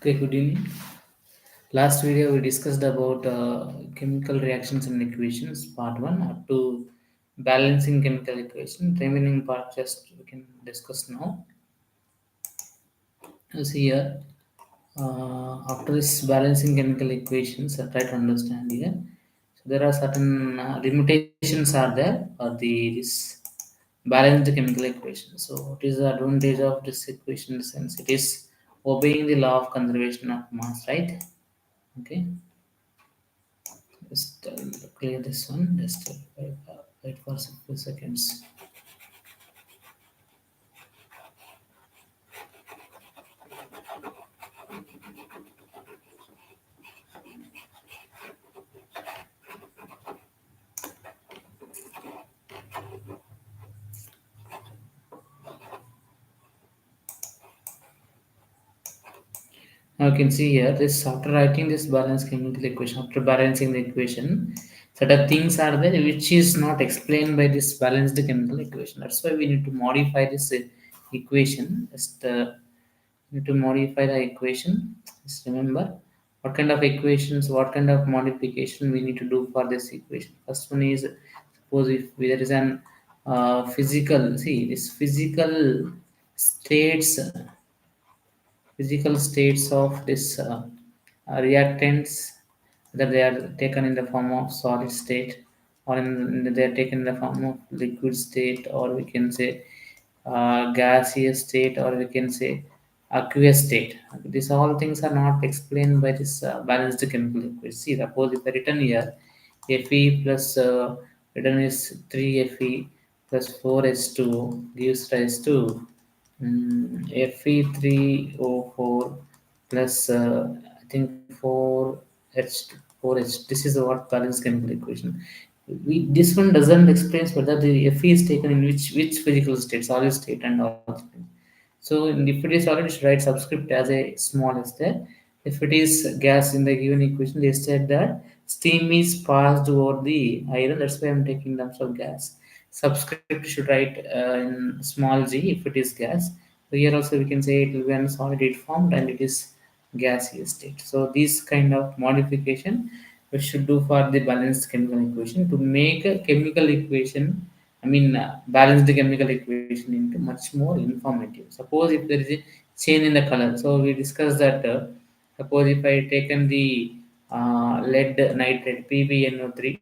Okay, good evening. Last video we discussed about chemical reactions and equations, part one, up to balancing chemical equation. Remaining part just we can discuss now. You see here, after this balancing chemical equations, try to understand here. So there are certain limitations are there for this balanced chemical equation. So what is the advantage of this equation? Since it is obeying the law of conservation of mass, right? Okay. Just clear this one. Just wait for a few seconds. Now you can see here this after writing this balance chemical equation, after balancing the equation, certain things are there which is not explained by this balanced chemical equation. That's why we need to modify this equation. Just need to modify the equation. Just remember what kind of equations, what kind of modification we need to do for this equation. First one is suppose if there is an physical, see this states physical states of this reactants, whether they are taken in the form of solid state or they are taken in the form of liquid state, or we can say gaseous state, or we can say aqueous state. These all things are not explained by this balanced chemical equation. See, suppose if I written here Fe plus written is 3Fe plus 4H2 gives rise to Fe3O4 plus I think 4H. This is what balance chemical equation. This one doesn't explain whether the Fe is taken in which physical state, solid state, and all. So if it is solid, you should write subscript as a small s there. If it is gas in the given equation, they said that steam is passed over the iron. That's why I'm taking terms of gas. Subscript should write in small g if it is gas. So here also we can say it will be in solid it formed and it is gaseous state. So this kind of modification we should do for the balanced chemical equation to make a chemical equation, balance the chemical equation into much more informative. Suppose if there is a change in the color, so we discussed that. Suppose if I taken the lead nitrate PbNO3,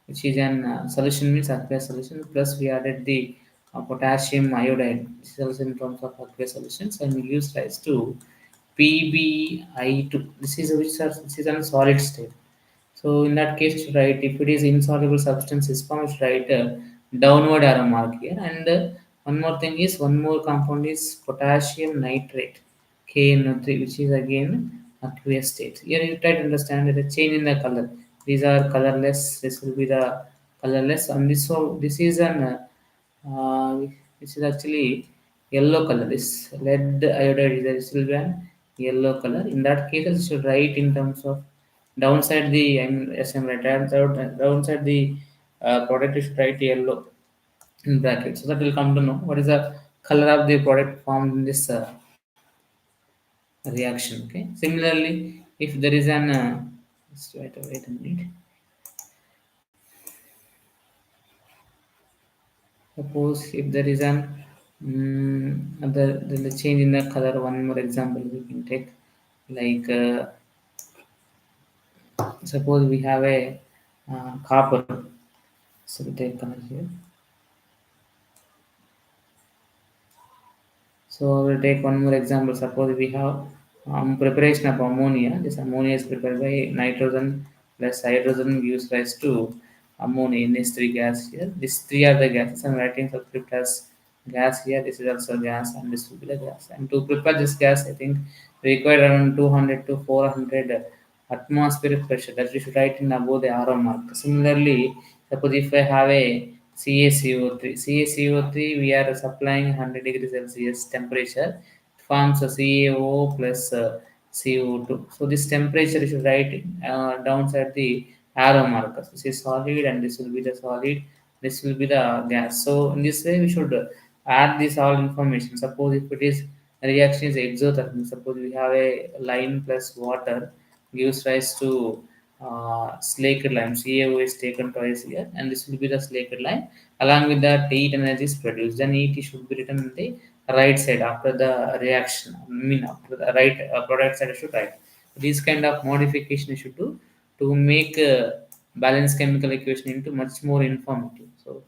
which is an solution means aqueous solution, plus we added the potassium iodide. This is also in terms of aqueous solutions, and we use rise to PbI2. This is a solid state. So in that case, you should write if it is insoluble substance is formed, you should write a downward arrow mark here. And one more compound is potassium nitrate, KNO3, which is again aqueous state. Here you try to understand the change in the color. These are colorless. This will be the colorless, and this is an this is actually yellow color. This lead iodide is will be an yellow color. In that case, you should write in terms of downside the right downside the product is write yellow in bracket, so that will come to know what is the color of the product formed in this reaction. Okay, similarly if there is an just wait a minute. Suppose if there is an the change in the color, one more example we can take, like suppose we have a copper. So we take color here. So we'll take one more example. Suppose we have preparation of ammonia. This ammonia is prepared by nitrogen plus hydrogen gives rise to ammonia in these three gas here. These three are the gases. I'm writing subscript as gas here. This is also gas and this will be the gas. And to prepare this gas, I think we require around 200 to 400 atmospheric pressure. That we should write in above the arrow mark. Similarly, suppose if I have a CaCO3. CaCO3 we are supplying 100 degrees Celsius temperature, forms a CaO plus CO2. So this temperature you should write downside the arrow markers. This is solid and this will be the solid. This will be the gas. So in this way we should add this all information. Suppose if it is reaction is exothermic. Suppose we have a lime plus water gives rise to slaked lime. CaO is taken twice here, and this will be the slaked lime. Along with that, heat energy is produced. Then heat should be written on the right side after the reaction. I mean, after the right product side, I should write. These kind of modification you should do to make balanced chemical equation into much more informative. So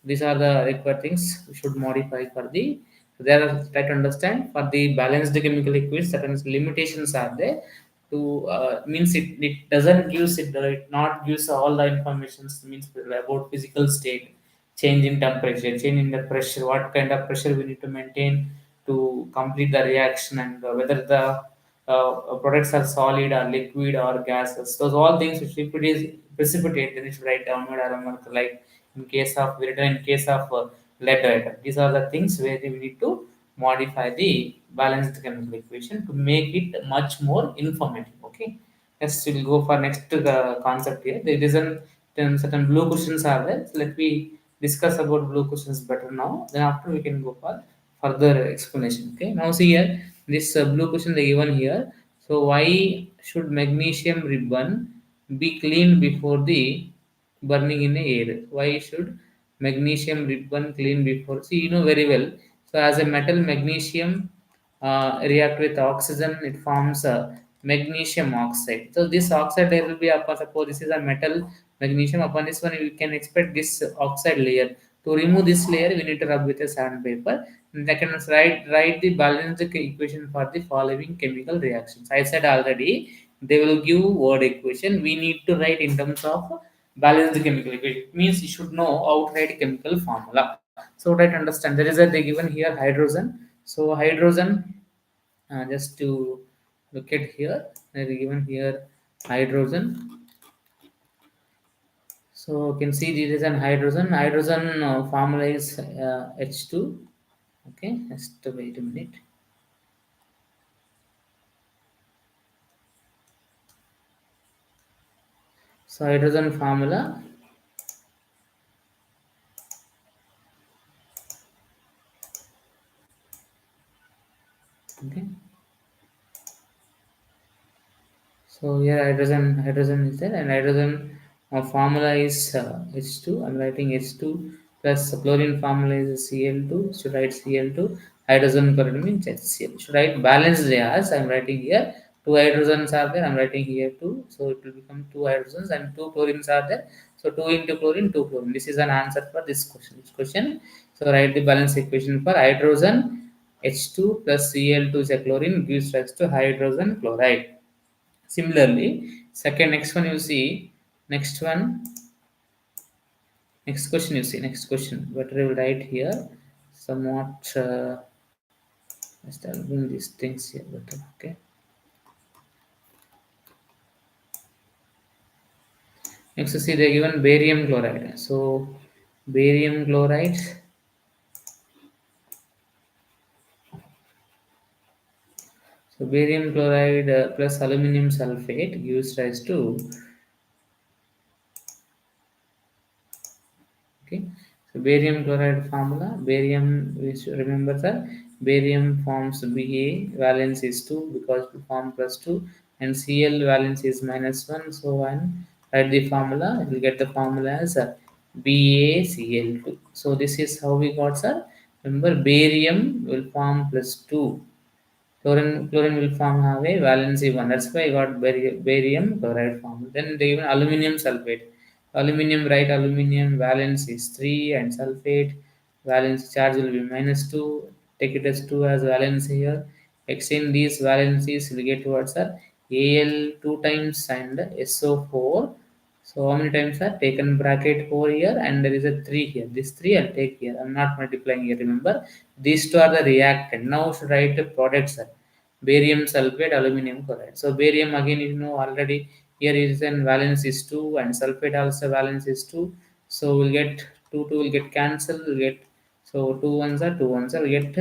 these are the required things we should modify for the. So there are try to understand for the balanced chemical equation certain limitations are there to means it doesn't gives it not gives all the informations means about physical state, change in temperature, change in the pressure, what kind of pressure we need to maintain to complete the reaction, and whether the products are solid or liquid or gases. Those all things which if it is precipitate, then you should write downward arrow mark like in case of written in case of lead item. These are the things where we need to modify the balanced chemical equation to make it much more informative. Okay. Yes, we'll go for next to the concept here. There is an then certain blue questions are there. So let me discuss about blue questions better now. Then after we can go for further explanation. Okay. Now see here this blue question they given here. So why should magnesium ribbon be cleaned before the burning in the air? Why should magnesium ribbon clean before? See, you know very well. So as a metal, magnesium react with oxygen, it forms magnesium oxide. So this oxide layer will be upon suppose this is a metal magnesium. Upon this one, we can expect this oxide layer. To remove this layer, we need to rub with a sandpaper. And I can write the balanced equation for the following chemical reactions. I said already they will give word equation. We need to write in terms of balanced chemical equation. It means you should know outright chemical formula. So try to understand. There is a they given here hydrogen. So hydrogen just to look at here they are given here hydrogen. So you can see this is an hydrogen formula is H2. Okay, just wait a minute. So hydrogen formula. Okay, so here hydrogen is there, and hydrogen formula is H2. I'm writing H2 plus chlorine formula is Cl2. Should write Cl2. Hydrogen chlorine means HCl. Should write balanced layers. I'm writing here. Two hydrogens are there. I'm writing here two. So it will become two hydrogens and two chlorines are there. So two into chlorine, two chlorine. This is an answer for this question. This question. So write the balance equation for hydrogen H2 plus Cl2 is a chlorine gives rise to hydrogen chloride. Similarly, second next one you see, next one, next question you see, next question. Better I will write here somewhat. Just I'll bring these things here better. Okay. Next you see they given barium chloride. So barium chloride. So barium chloride plus aluminum sulfate gives rise to. Okay, so barium chloride formula. Barium, which remember that barium forms Ba, valence is 2 because we form plus 2, and Cl valence is minus 1. So when write the formula, you will get the formula as BaCl2. So this is how we got, sir. Remember, barium will form plus 2. Chlorine will form have a valency 1. That's why I got barium chloride form. Then they even aluminum sulfate. Aluminum, right? Aluminum valence is 3 and sulfate valence charge will be minus 2. Take it as 2 as valence here. Exchange these valencies will get towards our Al 2 times and SO4. So how many times are taken bracket 4 here and there is a 3 here. This 3 I'll take here. I'm not multiplying here. Remember, these two are the reactant. Now should write the products. Barium sulfate, aluminum chloride. So barium again you know already here is an valence is 2 and sulfate also valence is 2. So we'll get 2 will get cancelled. We'll get so 2 ones are 2 ones are we get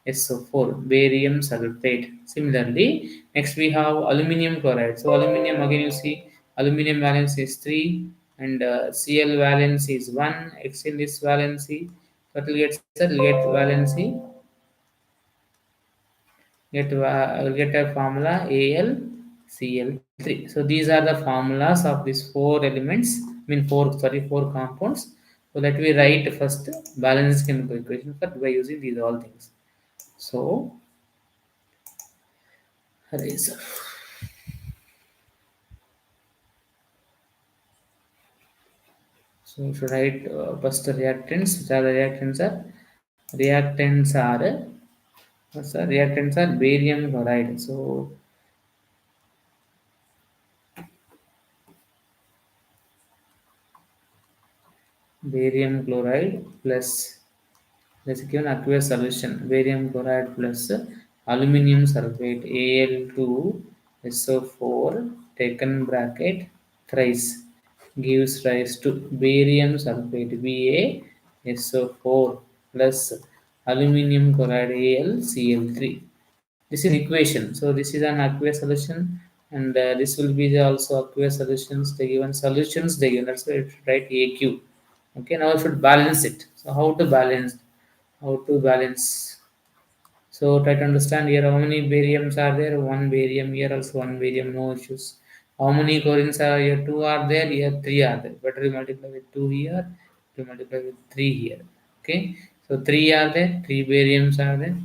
BaSO4 barium sulfate. Similarly, next we have aluminum chloride. So aluminum again you see aluminum valence is 3 and Cl valence is 1. Exchange this valency. So it will get sir will get valency get a formula AlCl3. So these are the formulas of these four elements. I mean four compounds. So let me write first balanced chemical equation for by using these all things. So eraser. So we should write first the reactants. Which are the reactants are? Reactants are barium chloride. So barium chloride plus let's given aqueous solution barium chloride plus aluminum sulfate Al2SO4 taken bracket thrice gives rise to barium sulfate BaSO4 plus aluminum chloride AlCl3. This is equation. So this is an aqueous solution, and this will be the also aqueous solutions. They given solutions. They given that's why it should write AQ. Okay, now I should balance it. So how to balance? How to balance? So try to understand here how many bariums are there. One barium here, also one barium, no issues. How many chlorines are here? Two are there. Here three are there. Better you multiply with two here. To multiply with three here. Okay. So three are there. Three bariums are there.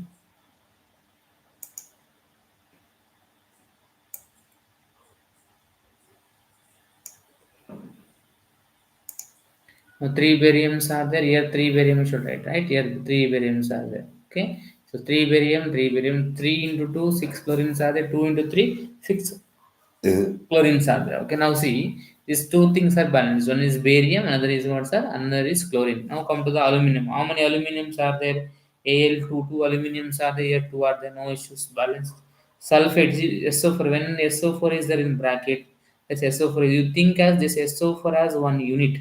Now, three bariums are there. Here, three barium should write, right? Here, three bariums are there. Okay. So, three barium, 3 into 2, 6 chlorines are there. 2 into 3, 6 chlorines are there. Okay. Now, see, these two things are balanced. One is barium, another is what, sir? Another is chlorine. Now, come to the aluminum. How many aluminums are there? Al2, two aluminums are there. Here, two are there. No issues. Balanced. Sulfate, SO4. When SO4 is there in bracket, that's SO4. You think as this SO4 as one unit.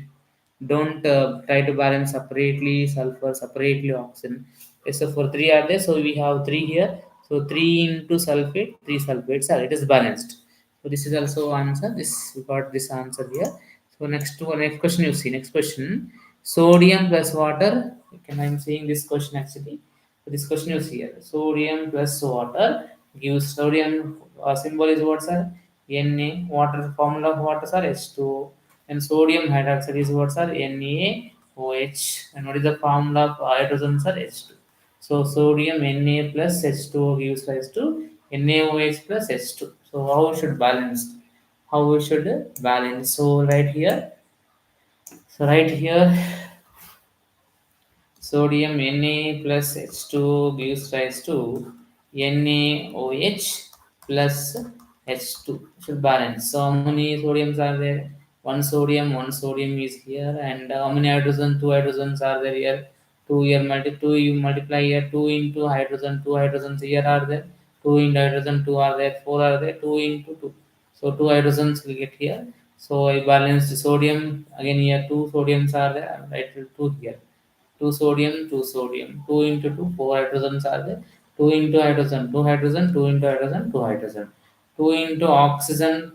Don't try to balance separately sulfur, separately oxygen. Yes, so for three are there, so we have three here. So three into sulfate, three sulfates are it is balanced. So this is also answer. This we got this answer here. So next question you see. Next question, sodium plus water. Okay, I'm saying this question actually. So this question you see here. Sodium plus water gives sodium symbol is what sir? Na. Water formula of water sir H2O, and sodium hydroxide is what sir NaOH, and what is the formula of hydrogen sir H2. So sodium Na plus H2O gives rise to NaOH plus H2. So how we should balance? How we should balance? So right here sodium Na plus H2 gives rise to NaOH plus H2. Should balance. So how many sodiums are there? One sodium is here, and how many hydrogen? Two hydrogens are there here. Two here two you multiply here. Two into hydrogen, two hydrogens here are there. Two into hydrogen, two are there. Four are there. Two into two. So two hydrogens will get here. So I balanced sodium again here. Two sodiums are there. I write two here. Two sodium, 2 into 2, 4 hydrogens are there, 2 into hydrogen, 2 hydrogen, 2 into hydrogen, 2 hydrogen, 2 into oxygen,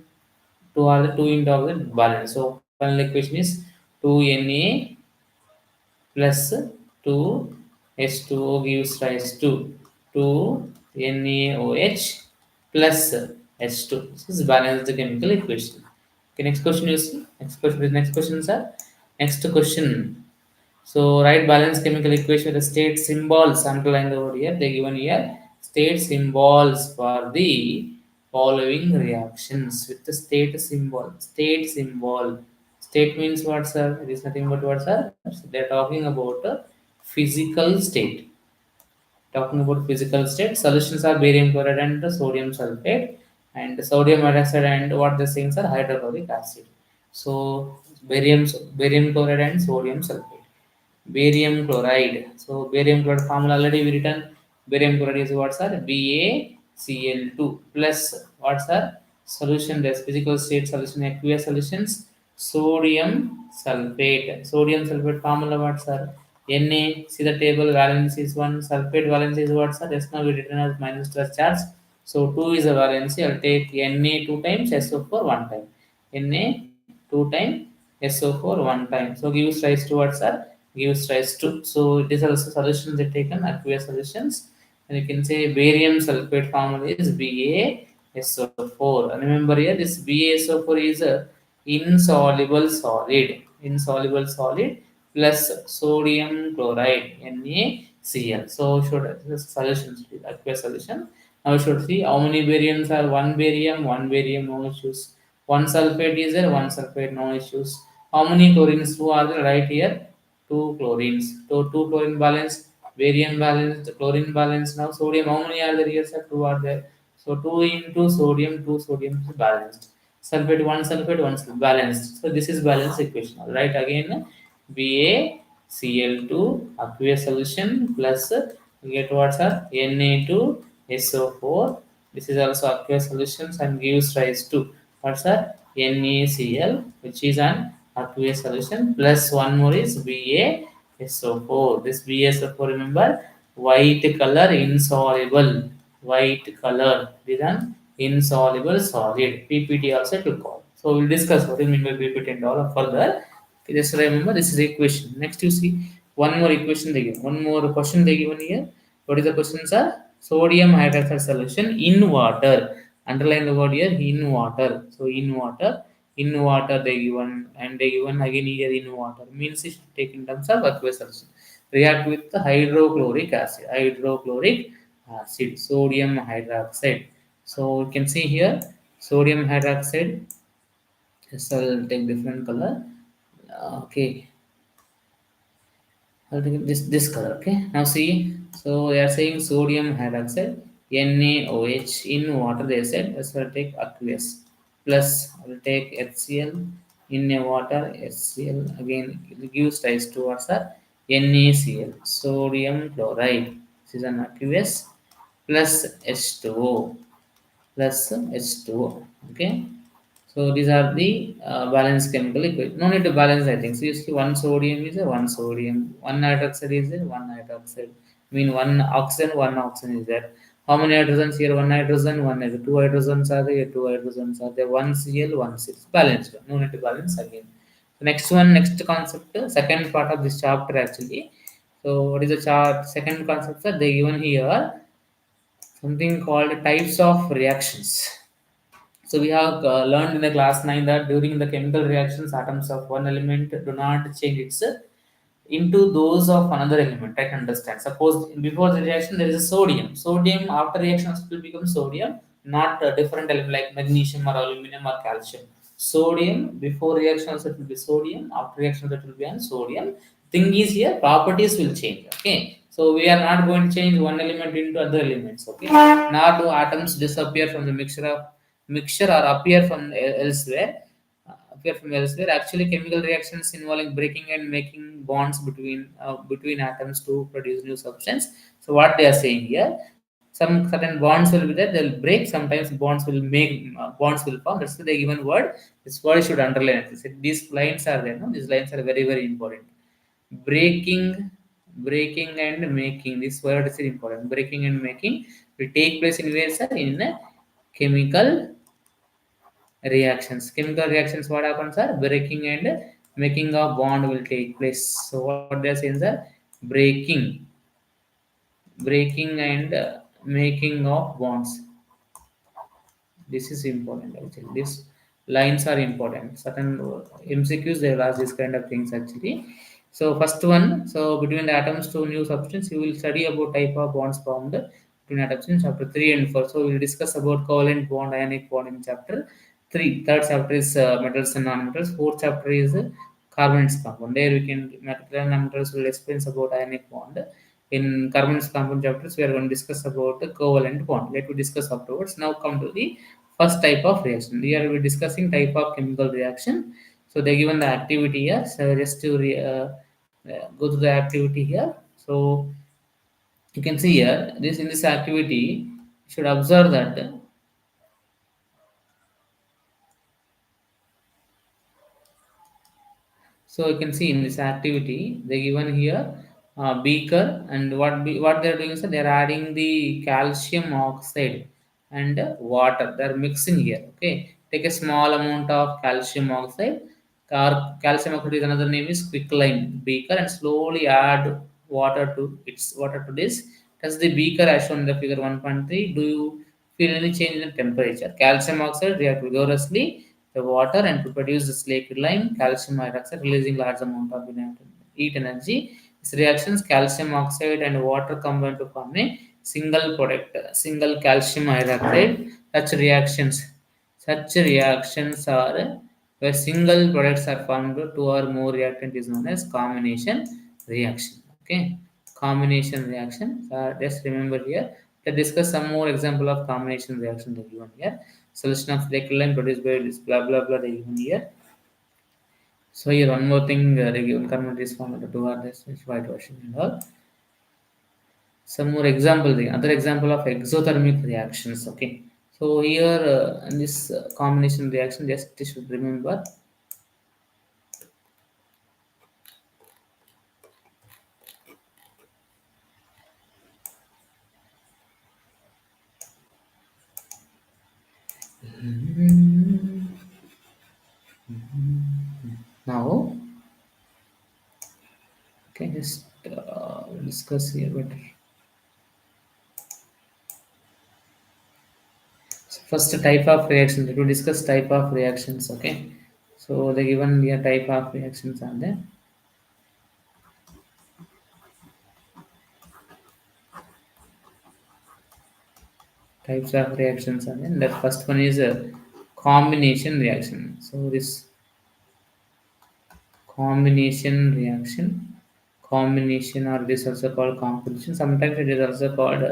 2 are the 2 into oxygen balance. So final equation is 2Na plus 2H2O gives rise to 2NaOH plus H2. This is balanced chemical equation. Okay, next question you see. Next question, sir. Next question. So write balance chemical equation with the state symbols underlined over here. They given here state symbols for the following reactions with the state symbol. State symbol. State means what, sir? It is nothing but what, sir? So they're talking about a physical state. Talking about physical state, solutions are barium chloride and sodium sulfate, and sodium hydroxide and what the things are hydrochloric acid. So barium chloride and sodium sulfate. Barium chloride. So barium chloride formula already we written. Barium chloride is what sir? BaCl2 plus what sir? Solution this physical state solution aqueous solutions. Sodium sulfate. Sodium sulfate formula what sir? Na. See the table valence is 1. Sulfate valence is what sir? Just now we written as minus plus charge. So 2 is a valency. I'll take Na 2 times SO4 1 time. Na 2 times SO4 1 time. So gives rise to what sir? Gives rise to. So it is also solutions they taken aqueous solutions. And you can say barium sulfate formula is BaSO4. Remember here, this BaSO4 is a insoluble solid. Insoluble solid plus sodium chloride NaCl. So should this solution, aqueous solution. Now we should see how many bariums are one barium, no issues. One sulfate is there, one sulfate, no issues. How many chlorines? Two are there right here, two chlorines. So two chlorine balance, barium balance, chlorine balance. Now sodium, how many are there here, sir? Two are there. So two into sodium, two sodium is balanced. Sulfate, one sulfate balanced. So this is balanced equation. Right, again BaCl2 aqueous solution plus we get what, sir? Na2SO4. This is also aqueous solutions and gives rise to what's that? NaCl, which is an aqueous solution, plus one more is BaSO4. This BaSO4, remember, white color insoluble. White color is an insoluble solid. PPT also to call. So we'll discuss what is mean by PPT and all further. Okay, just remember this is the equation. Next you see one more equation they give. One more question they given here. What is the question, sir? Sodium hydroxide solution in water. Underline the word here, in water. So in water they given, and they given again here in water. Means it should take in terms of aqueous solution. React with the hydrochloric acid. Hydrochloric acid. Sodium hydroxide. So you can see here sodium hydroxide. Yes, I'll take different color. Okay, I'll take this color. Okay, now see. So they are saying sodium hydroxide NaOH in water. They said, so I'll take aqueous plus I'll take HCl in a water. HCl again it gives rise to what's that? NaCl, sodium chloride. This is an aqueous plus H2O plus H2O. Okay, so these are the balanced chemical equation. No need to balance, I think. So you see one sodium is a one sodium, one hydroxide is a one hydroxide. Mean one oxygen, one oxygen is there. How many hydrogens here? One hydrogen, one hydrogen. Two hydrogens are there, two hydrogens are there. One Cl, one Cl. Balanced. No need to balance again. So next one, next concept, second part of this chapter actually. So what is the chart? Second concept, sir? They given here something called types of reactions. So we have learned in the class 9 that during the chemical reactions, atoms of one element do not change its into those of another element. I can understand. Suppose before the reaction there is a sodium. Sodium after reaction will become sodium, not a different element like magnesium or aluminum or calcium. Sodium before reaction also it will be sodium. After reaction that will be an sodium. Thing is here properties will change. Okay. So we are not going to change one element into other elements. Okay. Now do atoms disappear from the mixture or appear from elsewhere. Appear from elsewhere. Actually, chemical reactions involving breaking and making bonds between atoms to produce new substance. So what they are saying here, some certain bonds will be there. They'll break. Sometimes bonds will form. That's the given word. This word should underline it. These lines are there. No, these lines are very very important. Breaking, breaking and making. This word is important. Breaking and making will take place in where, sir? In chemical reactions. Chemical reactions, what happens are breaking and making of bond will take place. So what they are saying is breaking and making of bonds. This is important actually. These lines are important. Certain MCQs they will ask this kind of things actually. So first one, so between the atoms to new substance, you will study about type of bonds formed between atoms in chapter 3 and 4. So we will discuss about covalent bond, ionic bond in chapter 3. Third chapter is metals and non-metals. Fourth chapter is carbons compound. There we can metals and non-metals will explain about ionic bond. In carbons compound chapters, we are going to discuss about the covalent bond. Let me discuss afterwards. Now come to the first type of reaction. We are discussing type of chemical reaction. So they given the activity here. So just to go to the activity here. So you can see here this in this activity you should observe that. So you can see in this activity, they given here beaker, and what they are doing is that they are adding the calcium oxide and water. They are mixing here. Okay, take a small amount of calcium oxide. Calcium oxide is another name is quicklime beaker, and slowly add water to this Does the beaker as shown in the figure 1.3, do you feel any change in temperature? Calcium oxide react vigorously the water and to produce the slaked lime, calcium hydroxide releasing large amount of heat energy. These reactions, calcium oxide and water combine to form a single product, single calcium hydroxide. Such reactions are where single products are formed, two or more reactant is known as combination reaction. Okay, combination reaction. Just remember here. Let's discuss some more example of combination reaction they given here. Solution of lecline produced by this blah blah blah they given here. So here one more thing they given convert this form into two or this white version and all. Some more example, the other example of exothermic reactions. Okay, so here in this combination reaction, just you should remember. Now, okay, just discuss here better. So first type of reaction. To discuss type of reactions. Okay, so the given here type of reactions are there. Types of reactions are there. The first one is a combination reaction. So this combination or it is also called composition. Sometimes it is also called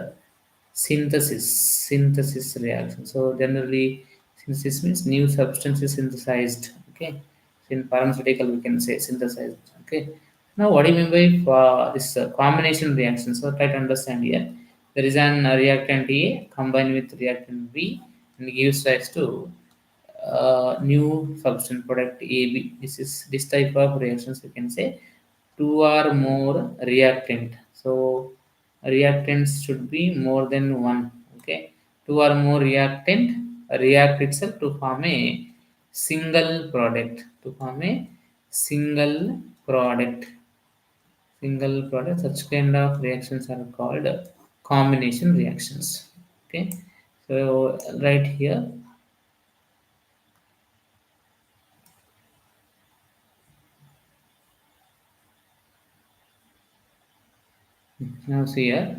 synthesis reaction. So generally synthesis means new substance is synthesized. Okay, in pharmaceutical we can say synthesized. Okay, now what do you mean by this combination reaction? So try to understand here. There is an reactant A combined with reactant B and gives rise to new substance product AB. This type of reactions we can say two or more reactant. So reactants should be more than one. Okay, two or more reactant react itself to form a single product. To form a single product. Single product. Such kind of reactions are called combination reactions. Okay, so right here. Now see here.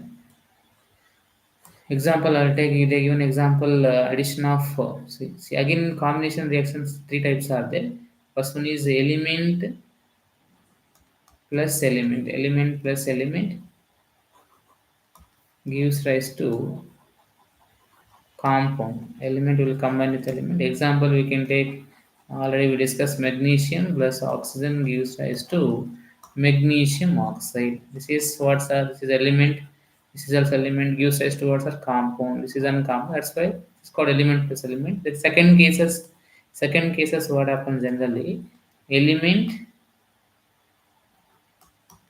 Example, I'll take they give an example addition of see again combination reactions three types are there. First one is element plus element gives rise to compound. Element will combine with element. Example we can take already we discussed magnesium plus oxygen gives rise to magnesium oxide. This is element. This is also element gives rise to what's a compound. This is uncompound. That's why it's called element plus element. The second cases what happens generally element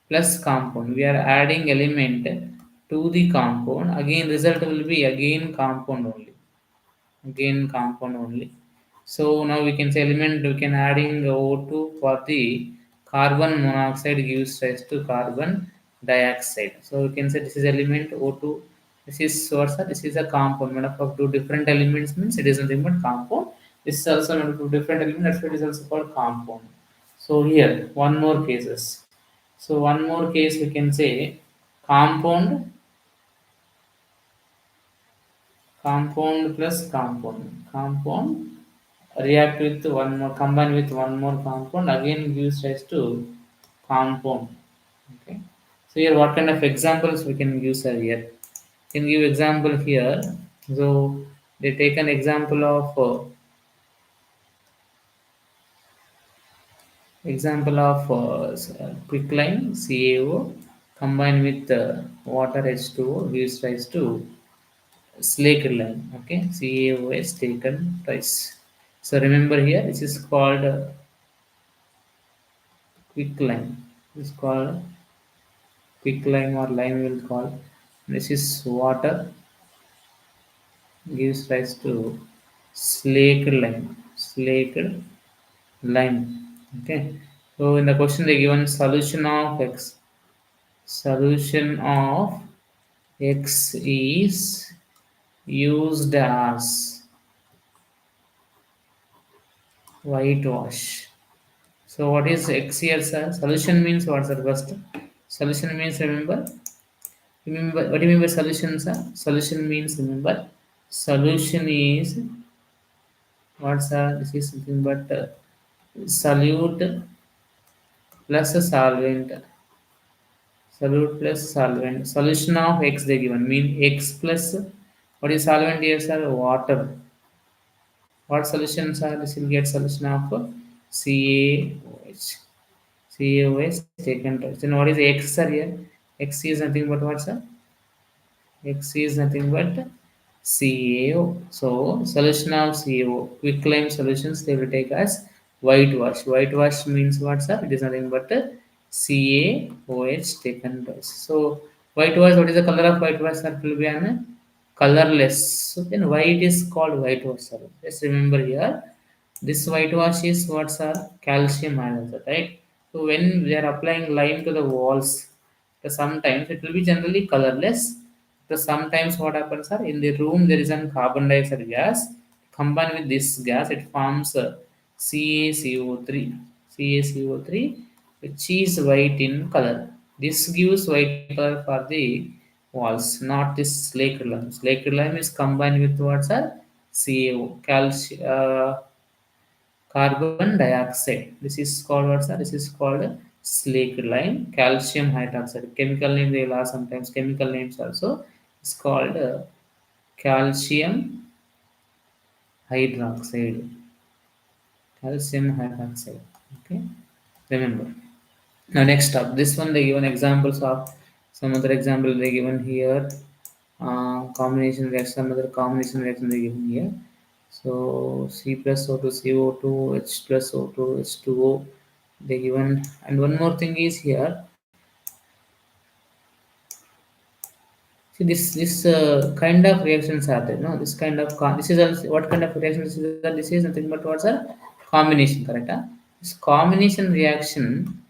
plus compound. We are adding element to the compound. Again result will be again compound only. Again compound only. So now we can say element we can adding O2 for the carbon monoxide gives rise to carbon dioxide. So we can say this is element O2. This is source. This is a compound made up of two different elements means it is nothing but compound. This is also made up of different elements. That's why it is also called compound. So here one more cases. So one more case we can say compound compound plus compound. Compound react with one more combine with one more compound again gives rise to compound. Okay. So here what kind of examples we can use are here. Can give example here. So they take an example of quicklime CaO combined with water H2O gives rise to slaked lime. Okay, CaO is taken twice. So remember here, this is called quicklime. This is called quicklime or lime will call. This is water gives rise to slaked lime. Slaked lime. Okay. So in the question they given solution of X is used as whitewash. So what is X here, sir? Solution means what, sir? First, solution means remember what do you mean by solution, sir? Solution means remember. Solution is what, sir? This is something but solute plus a solvent. Solute plus solvent. Solution of X they given mean X plus what is solvent here, sir? Water. What solutions are this will get solution of CaOH. CaOH taken twice. Then what is X, sir, here? X is nothing but what, sir? X is nothing but CaO. So solution of CaO. Quicklime solutions they will take as whitewash. Whitewash means what, sir? It is nothing but CaOH taken twice. So whitewash, what is the color of whitewash, sir? It will be an colorless. So then why it is called whitewash, sir? Just remember here. This whitewash is what's calcium hydroxide, right? So when we are applying lime to the walls, sometimes it will be generally colorless. So sometimes what happens are in the room there is a carbon dioxide gas. Combined with this gas, it forms CaCO3. CaCO3, which is white in color. This gives white color for the walls, not this slaked lime. Slaked lime is combined with what's CaO, calcium, carbon dioxide. This is called what, sir? This is called slaked lime, calcium hydroxide. Chemical name they will have sometimes. Chemical names also. It's called calcium hydroxide. Calcium hydroxide. Okay, remember. Now next up, this one they given examples of some other example they given here. Combination reaction, some other combination reaction they given here. So C plus O2, CO2, H plus O2, H2O they given, and one more thing is here. See this kind of reactions are there. No, this kind of this is also, what kind of reaction this is? This is nothing but what's a combination, correct? This combination reaction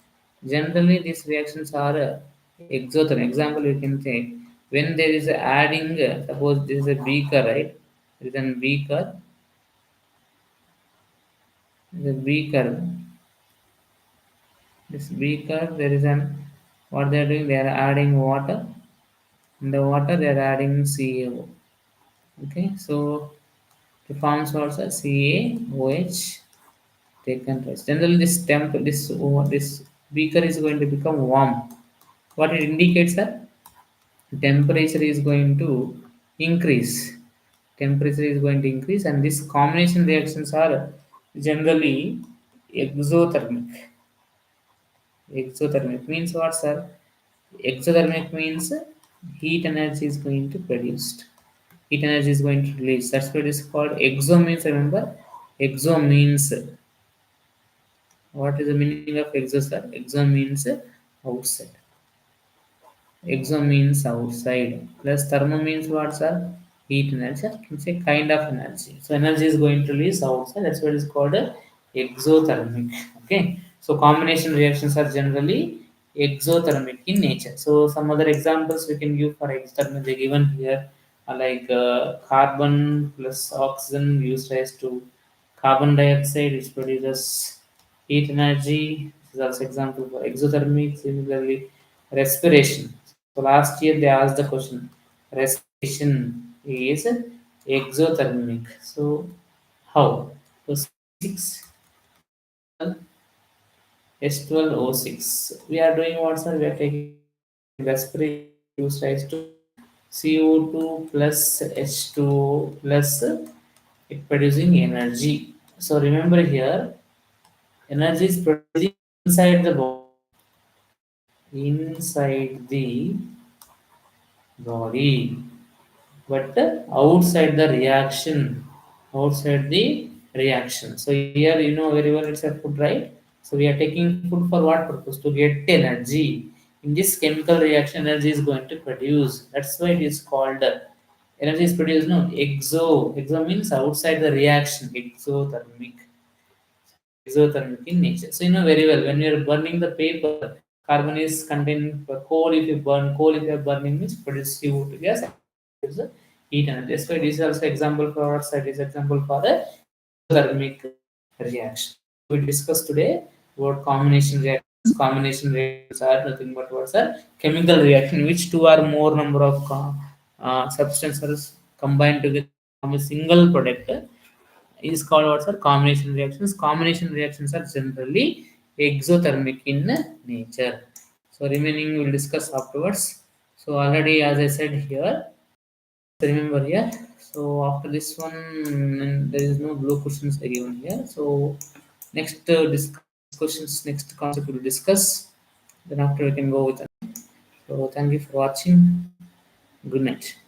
generally these reactions are exothermic. Example you can take when there is a adding. Suppose this is a beaker, right? There is a beaker. The beaker. This beaker there is an what they are doing. They are adding water. In the water they are adding CaO. Okay, so the forms also CaOH taken twice. Generally, this beaker is going to become warm. What it indicates that temperature is going to increase. Temperature is going to increase, and these combination reactions are generally exothermic. Exothermic means what, sir? Exothermic means heat energy is going to produced. Heat energy is going to release. That's what is called exo means. Remember, exo means what is the meaning of exo, sir? Exo means outside. Exo means outside. Plus thermo means what, sir? Heat energy. You can say kind of energy. So energy is going to release outside. That's what is called exothermic. Okay. So combination reactions are generally exothermic in nature. So some other examples we can give for exothermic they given here are like carbon plus oxygen used as to carbon dioxide which produces heat energy. This is also example for exothermic. Similarly, respiration. So last year they asked the question, respiration is exothermic. So how? So six S12O6. We are doing what, sir? We are taking respiration used as to CO2 plus H2O plus it producing energy. So remember here, energy is producing inside the body. Inside the body, but outside the reaction. Outside the reaction. So here you know very well it's a food, right? So we are taking food for what purpose? To get energy. In this chemical reaction, energy is going to produce. That's why it is called energy is produced. No, exo. Exo means outside the reaction. Exothermic. Exothermic in nature. So you know very well when you are burning the paper, Carbon is contained for coal. If you burn coal, if you are burning means produce CO2 gas, produce the heat energy. That's why this is also example for our side is example for the thermic reaction. We discussed today about combination reactions. Combination reactions are nothing but what's a chemical reaction which two or more number of substances combined together from a single product is called what's a combination reactions. Combination reactions are generally exothermic in nature. So remaining we'll discuss afterwards. So already as I said here, remember here. So after this one, there is no blue questions given here. So next questions, next concept we'll discuss. Then after we can go with. So thank you for watching. Good night.